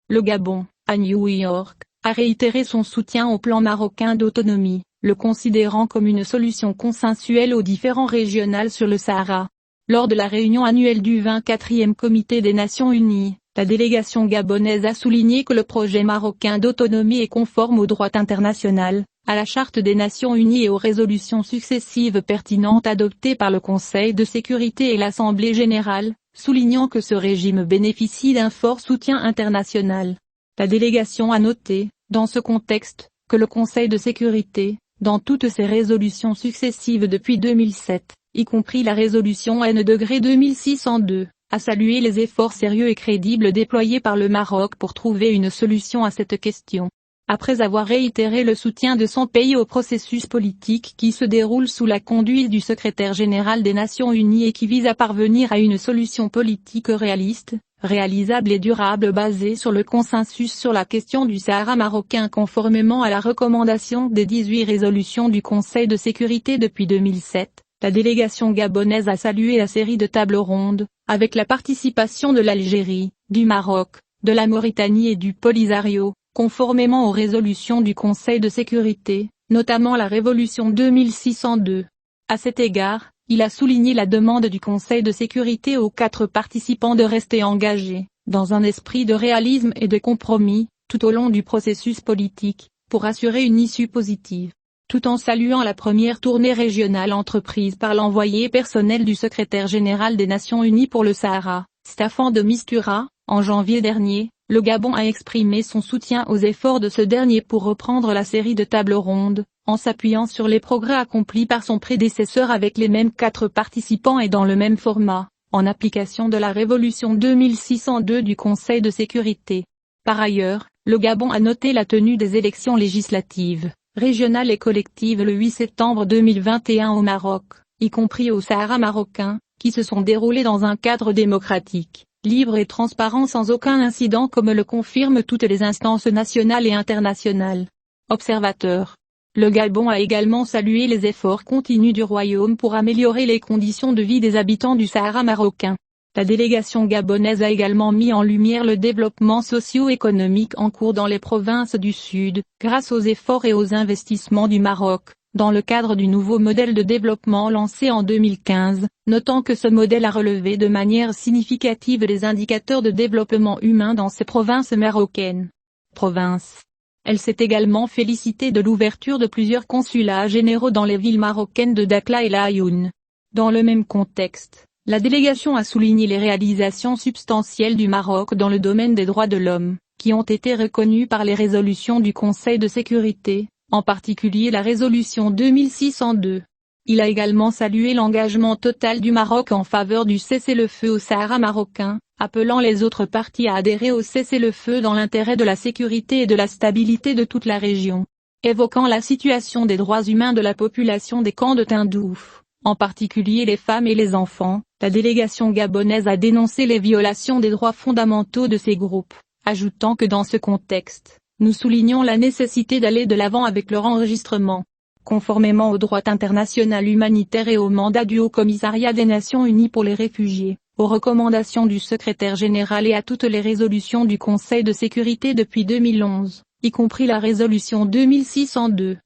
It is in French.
le Gabon, à New York, a réitéré son soutien au plan marocain d'autonomie, le considérant comme une solution consensuelle aux différends régionaux sur le Sahara. Lors de la réunion annuelle du 24e Comité des Nations Unies, la délégation gabonaise a souligné que le projet marocain d'autonomie est conforme au droit international, à la Charte des Nations Unies et aux résolutions successives pertinentes adoptées par le Conseil de sécurité et l'Assemblée générale, soulignant que ce régime bénéficie d'un fort soutien international. La délégation a noté, dans ce contexte, que le Conseil de sécurité, dans toutes ses résolutions successives depuis 2007, y compris la résolution N-2602, a salué les efforts sérieux et crédibles déployés par le Maroc pour trouver une solution à cette question. Après avoir réitéré le soutien de son pays au processus politique qui se déroule sous la conduite du secrétaire général des Nations Unies et qui vise à parvenir à une solution politique réaliste, réalisable et durable basée sur le consensus sur la question du Sahara marocain conformément à la recommandation des 18 résolutions du Conseil de sécurité depuis 2007, la délégation gabonaise a salué la série de tables rondes, avec la participation de l'Algérie, du Maroc, de la Mauritanie et du Polisario, conformément aux résolutions du Conseil de sécurité, notamment la résolution 2602. À cet égard, il a souligné la demande du Conseil de sécurité aux 4 participants de rester engagés, dans un esprit de réalisme et de compromis, tout au long du processus politique, pour assurer une issue positive. Tout en saluant la première tournée régionale entreprise par l'envoyé personnel du secrétaire général des Nations Unies pour le Sahara, Staffan de Mistura, en janvier dernier, le Gabon a exprimé son soutien aux efforts de ce dernier pour reprendre la série de tables rondes, en s'appuyant sur les progrès accomplis par son prédécesseur avec les mêmes 4 participants et dans le même format, en application de la résolution 2602 du Conseil de sécurité. Par ailleurs, le Gabon a noté la tenue des élections législatives, régionales et collectives le 8 septembre 2021 au Maroc, y compris au Sahara marocain, qui se sont déroulées dans un cadre démocratique, libre et transparent sans aucun incident comme le confirment toutes les instances nationales et internationales. Observateur. Le Gabon a également salué les efforts continus du Royaume pour améliorer les conditions de vie des habitants du Sahara marocain. La délégation gabonaise a également mis en lumière le développement socio-économique en cours dans les provinces du Sud, grâce aux efforts et aux investissements du Maroc, dans le cadre du nouveau modèle de développement lancé en 2015, notant que ce modèle a relevé de manière significative les indicateurs de développement humain dans ces provinces marocaines. Elle s'est également félicitée de l'ouverture de plusieurs consulats généraux dans les villes marocaines de Dakhla et Laayoune. Dans le même contexte, la délégation a souligné les réalisations substantielles du Maroc dans le domaine des droits de l'homme, qui ont été reconnues par les résolutions du Conseil de sécurité, en particulier la résolution 2602. Il a également salué l'engagement total du Maroc en faveur du cessez-le-feu au Sahara marocain, appelant les autres parties à adhérer au cessez-le-feu dans l'intérêt de la sécurité et de la stabilité de toute la région. Évoquant la situation des droits humains de la population des camps de Tindouf, en particulier les femmes et les enfants, la délégation gabonaise a dénoncé les violations des droits fondamentaux de ces groupes, ajoutant que dans ce contexte, nous soulignons la nécessité d'aller de l'avant avec leur enregistrement. Conformément au droit international humanitaire et au mandat du Haut-Commissariat des Nations Unies pour les réfugiés, aux recommandations du secrétaire général et à toutes les résolutions du Conseil de sécurité depuis 2011, y compris la résolution 2602.